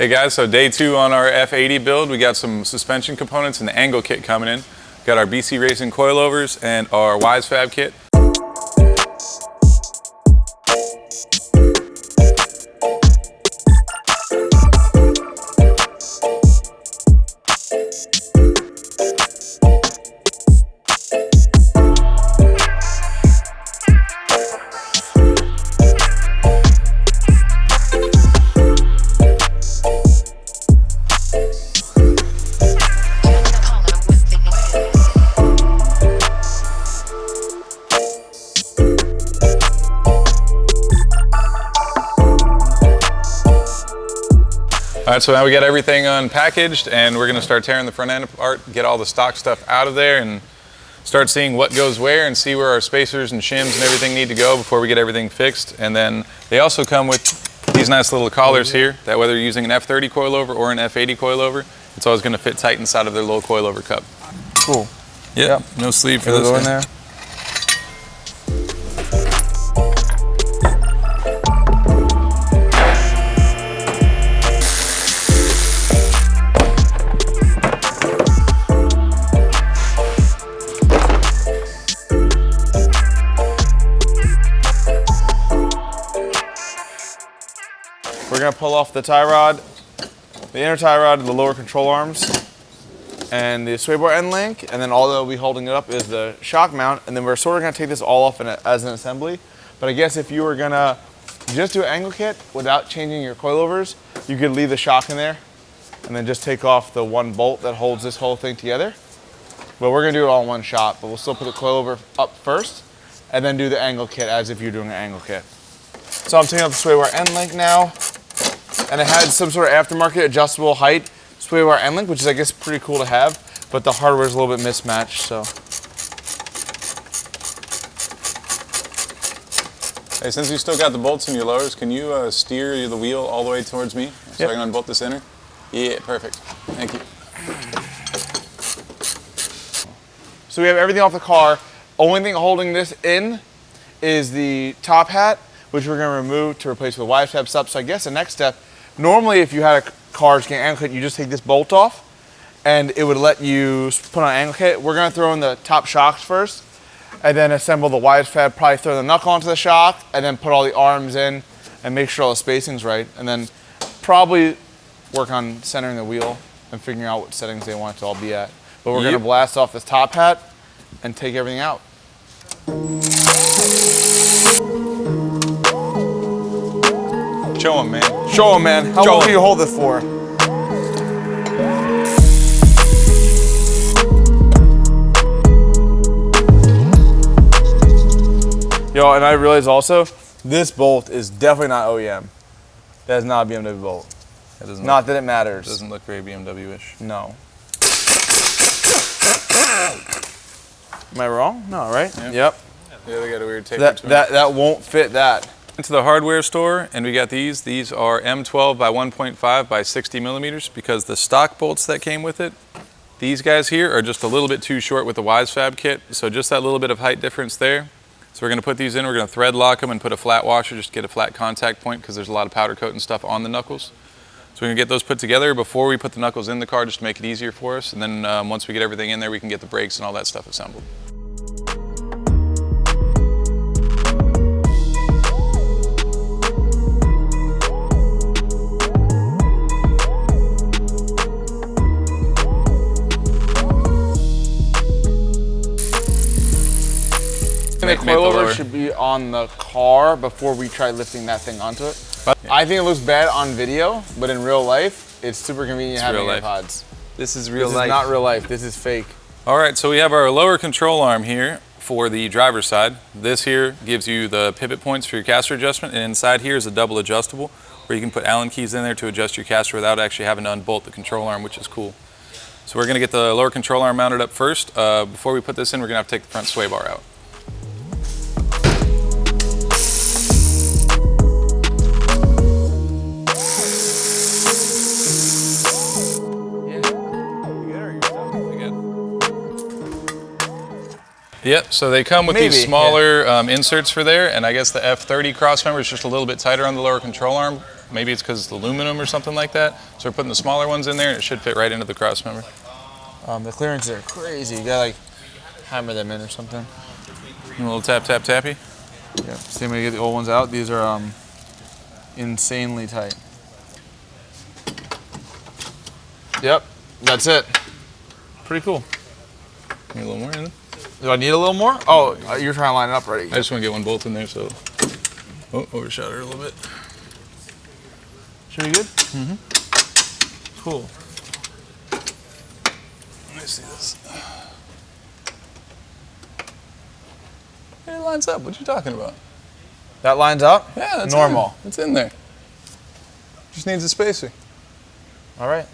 Hey guys, so day 2 on our F80 build. We got some suspension components and the angle kit coming in. Got our BC Racing coilovers and our Wisefab kit. All right, so now we got everything unpackaged and we're gonna start tearing the front end apart, get all the stock stuff out of there and start seeing what goes where and see where our spacers and shims and everything need to go before we get everything fixed. And then they also come with these nice little collars here that whether you're using an F30 coilover or an F80 coilover, it's always gonna fit tight inside of their little coilover cup. Cool. Yep. No sleeve for this go one. In there. We're gonna pull off the tie rod, the inner tie rod, the lower control arms, and the sway bar end link, and then all that will be holding it up is the shock mount, and then we're sort of gonna take this all off as an assembly. But I guess if you were gonna just do an angle kit without changing your coilovers, you could leave the shock in there, and then just take off the one bolt that holds this whole thing together. But we're gonna do it all in one shot, but we'll still put the coilover up first, and then do the angle kit as if you're doing an angle kit. So I'm taking off the sway bar end link now. And it had some sort of aftermarket adjustable height sway bar end link, which is I guess pretty cool to have, but the hardware is a little bit mismatched, so. Hey, since you still got the bolts in your lowers, can you steer the wheel all the way towards me so I can unbolt this inner? Yeah, perfect. Thank you. So we have everything off the car. Only thing holding this in is the top hat, which we're gonna remove to replace with Wisefab stuff. So I guess the next step, normally if you had a car's getting angle kit, you just take this bolt off and it would let you put on an angle kit. We're gonna throw in the top shocks first and then assemble the Wisefab, probably throw the knuckle onto the shock and then put all the arms in and make sure all the spacing's right. And then probably work on centering the wheel and figuring out what settings they want it to all be at. But we're gonna blast off this top hat and take everything out. Show him, man. Show him, man. How long can you hold this for? Yo, and I realized also, this bolt is definitely not OEM. That is not a BMW bolt. Not that it matters. It doesn't look very BMW-ish. No. Am I wrong? No, right? Yeah. Yep. Yeah, they got a weird taper to it. That won't fit that. Into the hardware store and we got these. These are M12 by 1.5 by 60 millimeters because the stock bolts that came with it, these guys here are just a little bit too short with the Wisefab kit. So just that little bit of height difference there. So we're gonna put these in, we're gonna thread lock them and put a flat washer just to get a flat contact point because there's a lot of powder coat and stuff on the knuckles. So we're gonna get those put together before we put the knuckles in the car just to make it easier for us. And then once we get everything in there, we can get the brakes and all that stuff assembled. The coilover should be on the car before we try lifting that thing onto it. I think it looks bad on video, but in real life, it's super convenient having AirPods. This is real life. This is not real life, this is fake. All right, so we have our lower control arm here for the driver's side. This here gives you the pivot points for your caster adjustment, and inside here is a double adjustable where you can put Allen keys in there to adjust your caster without actually having to unbolt the control arm, which is cool. So we're gonna get the lower control arm mounted up first. Before we put this in, we're gonna have to take the front sway bar out. Yep, so they come with these smaller inserts for there, and I guess the F30 cross member is just a little bit tighter on the lower control arm Maybe it's because it's aluminum or something like that. So we're putting the smaller ones in there and it should fit right into the cross member. The clearances are crazy. You gotta like hammer them in or something. And a little tap, tap, tappy. Yeah, same way you get the old ones out. These are insanely tight. Yep, that's it. Pretty cool. Need a little more in it? Do I need a little more? Oh, you're trying to line it up already. I just want to get one bolt in there, so. Oh, overshot her a little bit. Should be good? Mm-hmm. Cool. Let me see this. It lines up. What you talking about? That lines up? Yeah, that's normal. It's in there. Just needs a spacer. All right.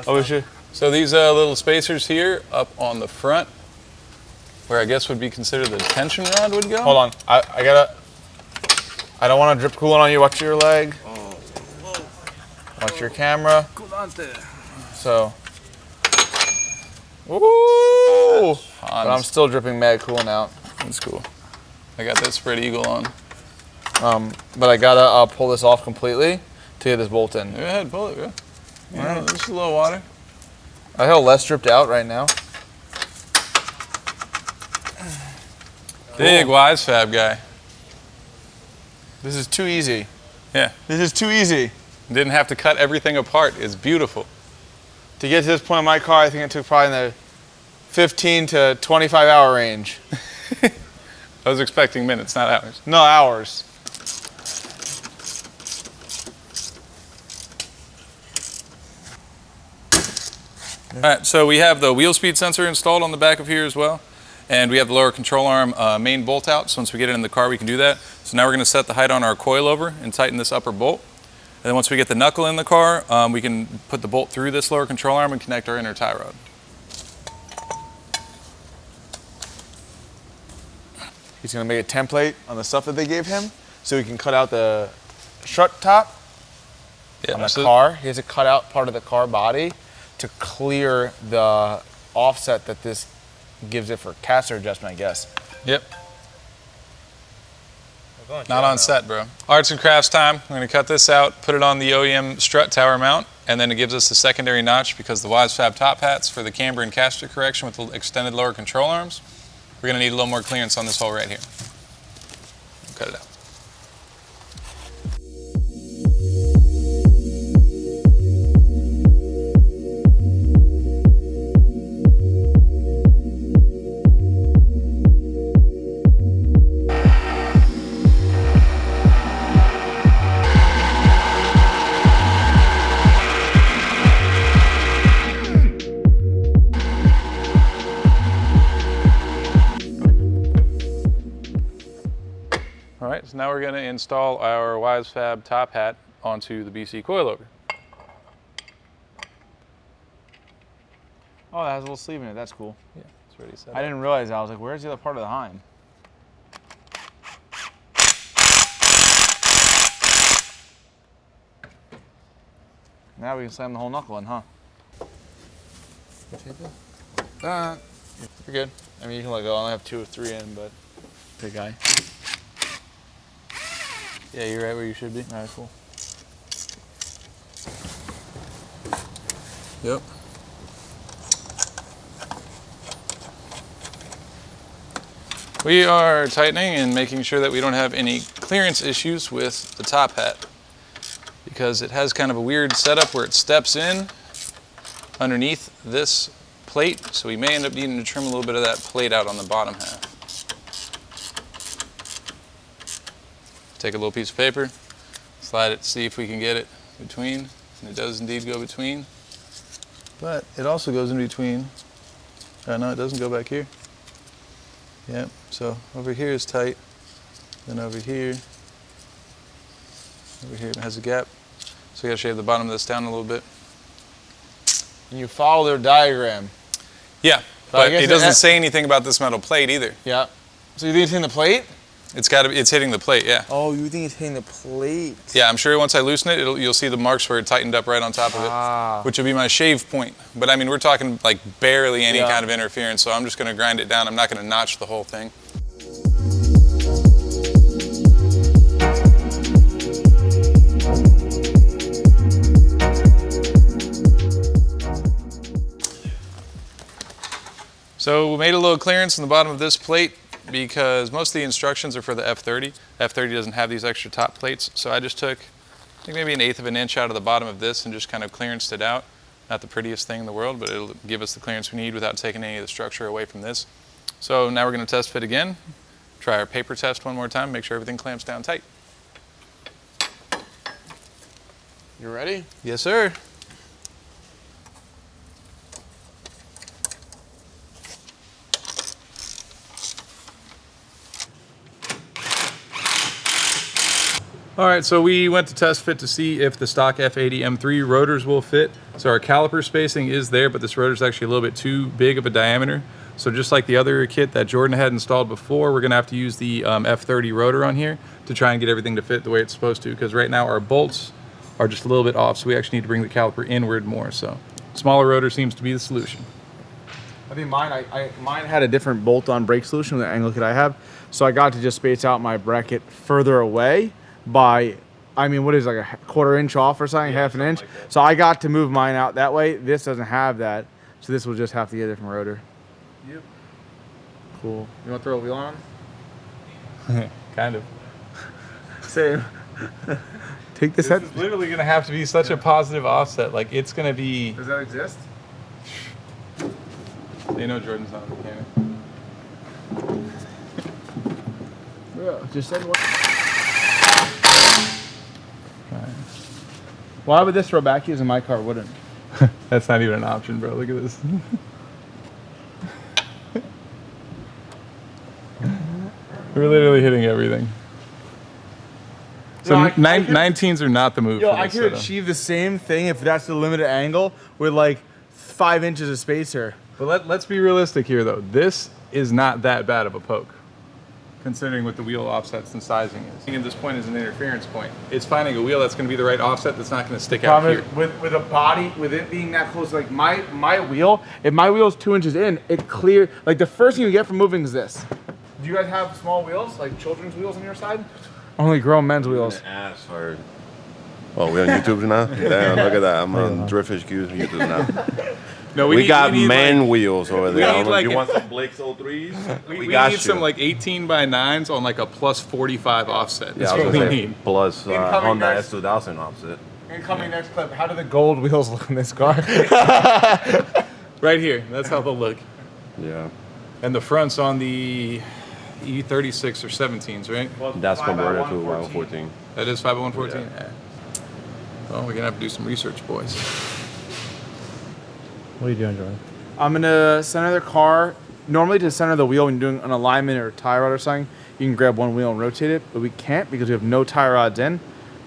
Oh, we should. So these little spacers here up on the front, where I guess would be considered the tension rod would go. Hold on. I don't want to drip coolant on you. Watch your leg. Watch your camera. So. Ooh. But I'm still dripping mad coolant out. That's cool. I got that spread eagle on. But I gotta pull this off completely to get this bolt in. Go ahead, pull it, bro. All right, just a little water. I feel less dripped out right now. Big Wisefab guy. This is too easy. Yeah. This is too easy. Didn't have to cut everything apart. It's beautiful. To get to this point in my car, I think it took probably in the 15 to 25 hour range. I was expecting minutes, not hours. No, hours. All right, so we have the wheel speed sensor installed on the back of here as well. And we have the lower control arm main bolt out. So once we get it in the car, we can do that. So now we're going to set the height on our coilover and tighten this upper bolt. And then once we get the knuckle in the car, we can put the bolt through this lower control arm and connect our inner tie rod. He's going to make a template on the stuff that they gave him so he can cut out the strut top on the car. He has to cut out part of the car body to clear the offset that this gives it for caster adjustment, I guess. Yep. Not on set, bro. Arts and crafts time. I'm going to cut this out, put it on the OEM strut tower mount, and then it gives us the secondary notch because the Wisefab top hats for the camber and caster correction with the extended lower control arms. We're going to need a little more clearance on this hole right here. Cut it out. All right, so now we're going to install our Wisefab top hat onto the BC coilover. Oh, that has a little sleeve in it. That's cool. Yeah, it's already set I didn't realize that. I was like, where's the other part of the Heim? Now we can slam the whole knuckle in, huh? You're good. I mean, you can let go. I only have 2 or 3 in, but big guy. Yeah, you're right where you should be. All right, cool. Yep. We are tightening and making sure that we don't have any clearance issues with the top hat because it has kind of a weird setup where it steps in underneath this plate, so we may end up needing to trim a little bit of that plate out on the bottom half. Take a little piece of paper, slide it, see if we can get it between, and it does indeed go between. But it also goes in between. Oh no, it doesn't go back here. Yep, so over here is tight, then over here it has a gap. So we gotta shave the bottom of this down a little bit. And you follow their diagram. Yeah, but it doesn't say anything about this metal plate either. Yeah. So you think it's hitting the plate? It's hitting the plate, yeah. Oh, you think it's hitting the plate? Yeah, I'm sure once I loosen it, you'll see the marks where it tightened up right on top of it, which will be my shave point. But I mean, we're talking like barely any kind of interference, so I'm just gonna grind it down. I'm not gonna notch the whole thing. So we made a little clearance in the bottom of this plate because most of the instructions are for the F30. F30 doesn't have these extra top plates, so I just took, I think maybe 1/8 of an inch out of the bottom of this and just kind of clearanced it out. Not the prettiest thing in the world, but it'll give us the clearance we need without taking any of the structure away from this. So now we're going to test fit again, try our paper test one more time, make sure everything clamps down tight. You ready? Yes, sir. All right, so we went to test fit to see if the stock F80 M3 rotors will fit. So our caliper spacing is there, but this rotor is actually a little bit too big of a diameter. So just like the other kit that Jordan had installed before, we're gonna have to use the F30 rotor on here to try and get everything to fit the way it's supposed to, because right now our bolts are just a little bit off, so we actually need to bring the caliper inward more. So smaller rotor seems to be the solution. I think mine had a different bolt-on brake solution than the angle kit I have, so I got to just space out my bracket further away by, I mean, what is it, like a 1/4 inch off or something, half an inch. Like so I got to move mine out that way. This doesn't have that, so this will just have to get a different rotor. Yep. Cool. You want to throw a wheel on? Kind of. Same. Take this This is literally gonna have to be such a positive offset. Like it's gonna be. Does that exist? You know Jordan's not a mechanic. Yeah, just send one. Why would this throw back keys and my car wouldn't? That's not even an option, bro. Look at this. We're literally hitting everything. So No, I 19s are not the move. Yo, for I this could setup. achieve the same thing if that's the limited angle with like 5 inches of spacer. But let's be realistic here, though. This is not that bad of a poke, considering what the wheel offsets and sizing is. At this point is an interference point. It's finding a wheel that's going to be the right offset that's not going to stick out here. With a body, with it being that close, like my wheel, if my wheel's 2 inches in, it clear, like the first thing you get from moving is this. Do you guys have small wheels, like children's wheels on your side? Only grown men's wheels. Ass hard. Oh, we on YouTube now? Damn, look at that. I'm on Drift HQ YouTube now. No, We need- got need, man like, wheels over there. need, like, you want some Blake's 03s? We got need you. some like 18x9s on like a plus 45 offset. That's I was what we gonna say, need. plus Incoming Honda next. S2000 offset. Incoming next clip. How do the gold wheels look in this car? Right here. That's how they'll look. Yeah. And the front's on the E36 or 17s, right? That's converted to 114. That is 50114? Yeah. Well, we're going to have to do some research, boys. What are you doing, Jordan? I'm gonna center the car. Normally to center the wheel when you're doing an alignment or a tie rod or something, you can grab one wheel and rotate it, but we can't because we have no tie rods in.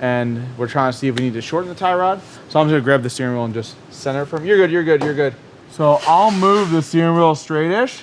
And we're trying to see if we need to shorten the tie rod. So I'm just gonna grab the steering wheel and just center it from, you're good, you're good, you're good. So I'll move the steering wheel straightish,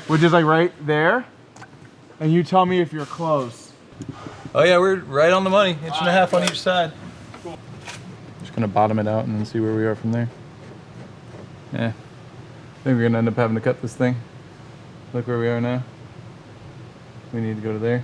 which is like right there. And you tell me if you're close. Oh yeah, we're right on the money. 1.5 inches on each side. Cool. Just gonna bottom it out and then see where we are from there. Yeah, I think we're gonna end up having to cut this thing. Look where we are now. We need to go to there.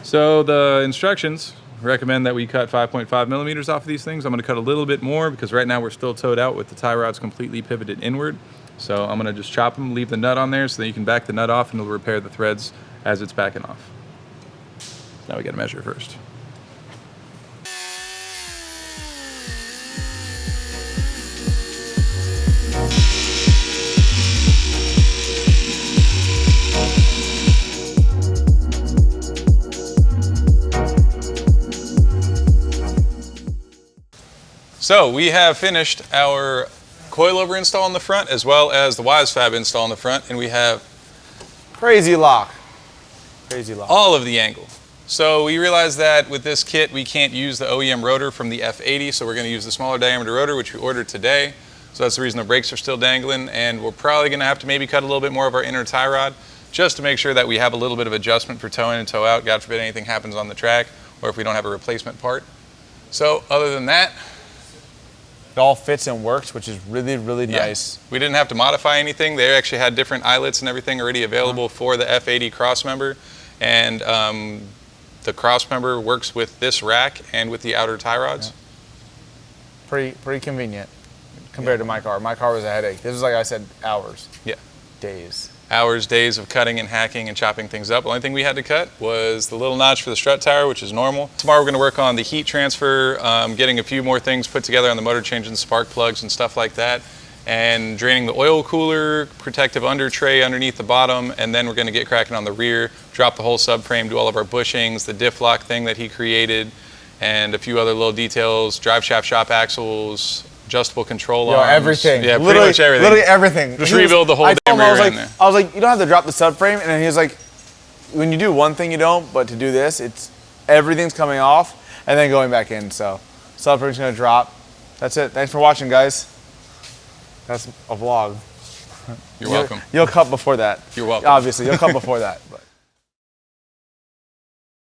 So the instructions recommend that we cut 5.5 millimeters off of these things. I'm gonna cut a little bit more because right now we're still towed out with the tie rods completely pivoted inward. So I'm gonna just chop them, leave the nut on there so that you can back the nut off and it'll repair the threads as it's backing off. Now we gotta measure first. So we have finished our coilover install on the front as well as the Wisefab install on the front, and we have Crazy lock. Crazy lock. all of the angle. So we realized that with this kit we can't use the OEM rotor from the F80, so we're going to use the smaller diameter rotor which we ordered today. So that's the reason the brakes are still dangling, and we're probably going to have to maybe cut a little bit more of our inner tie rod just to make sure that we have a little bit of adjustment for toe in and toe out, God forbid anything happens on the track or if we don't have a replacement part. So other than that, It all fits and works, which is really, really nice. We didn't have to modify anything. They actually had different eyelets and everything already available for the F80 cross member, and the cross member works with this rack and with the outer tie rods. Pretty convenient compared to my car. My car was a headache. This is, like I said, hours. Yeah. Days. Hours, days of cutting and hacking and chopping things up. The only thing we had to cut was the little notch for the strut tower, which is normal. Tomorrow we're going to work on the heat transfer, getting a few more things put together on the motor change and spark plugs and stuff like that, and draining the oil cooler, protective under tray underneath the bottom, and then we're going to get cracking on the rear, drop the whole subframe, do all of our bushings, the diff lock thing that he created, and a few other little details, drive shaft shop axles, adjustable control arms. Everything. Yeah, pretty much everything. Literally everything. Just rebuild the whole damn rear end there. I was like, you don't have to drop the subframe, and then he was like, when you do one thing you don't, but to do this, it's everything's coming off and then going back in. So subframe's gonna drop. That's it. Thanks for watching, guys. That's a vlog. You're welcome. You'll cut before that. You're welcome. Obviously, you'll cut before that. But.